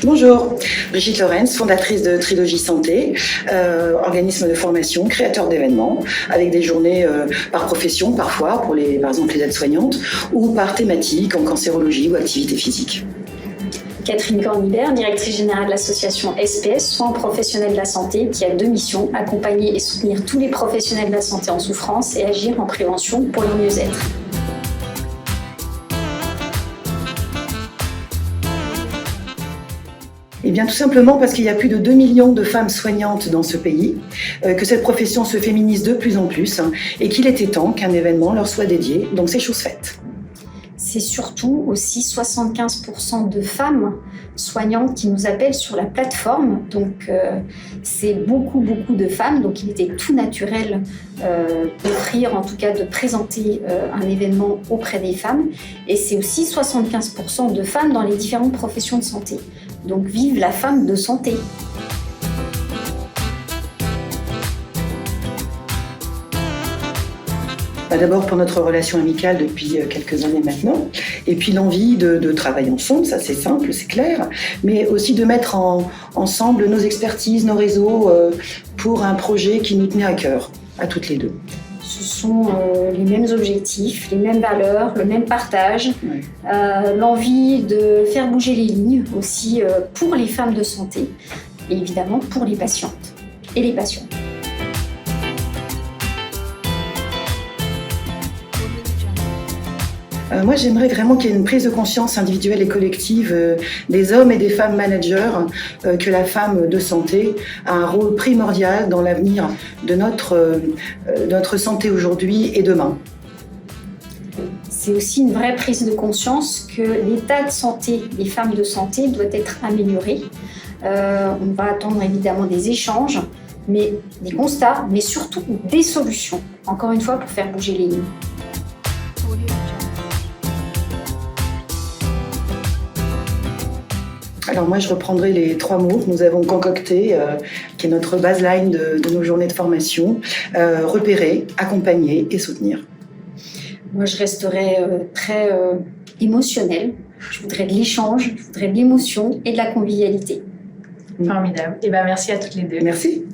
Bonjour, Brigitte Lorenz, fondatrice de Trilogie Santé, organisme de formation, créateur d'événements, avec des journées par profession parfois, par exemple les aides-soignantes, ou par thématique en cancérologie ou activité physique. Catherine Cornibert, directrice générale de l'association SPS, Soins professionnels de la santé, qui a 2 missions, accompagner et soutenir tous les professionnels de la santé en souffrance et agir en prévention pour leur mieux-être. Eh bien, tout simplement parce qu'il y a plus de 2 millions de femmes soignantes dans ce pays, que cette profession se féminise de plus en plus et qu'il était temps qu'un événement leur soit dédié, donc c'est chose faite. C'est surtout aussi 75% de femmes soignantes qui nous appellent sur la plateforme. Donc, c'est beaucoup de femmes. Donc, il était tout naturel d'offrir, en tout cas de présenter un événement auprès des femmes. Et c'est aussi 75% de femmes dans les différentes professions de santé. Donc, vive la femme de santé! D'abord pour notre relation amicale depuis quelques années maintenant, et puis l'envie de travailler ensemble, ça c'est simple, c'est clair, mais aussi de mettre ensemble nos expertises, nos réseaux pour un projet qui nous tenait à cœur, à toutes les deux. Ce sont les mêmes objectifs, les mêmes valeurs, le même partage, oui. L'envie de faire bouger les lignes aussi pour les femmes de santé et évidemment pour les patientes et les patients. Moi, j'aimerais vraiment qu'il y ait une prise de conscience individuelle et collective des hommes et des femmes managers, que la femme de santé a un rôle primordial dans l'avenir de notre santé aujourd'hui et demain. C'est aussi une vraie prise de conscience que l'état de santé des femmes de santé doit être amélioré. On va attendre évidemment des échanges, mais des constats, mais surtout des solutions, encore une fois, pour faire bouger les lignes. Alors moi, je reprendrai les 3 mots que nous avons concoctés, qui est notre baseline de nos journées de formation. Repérer, accompagner et soutenir. Moi, je resterai très émotionnelle. Je voudrais de l'échange, je voudrais de l'émotion et de la convivialité. Formidable. Et merci à toutes les deux. Merci.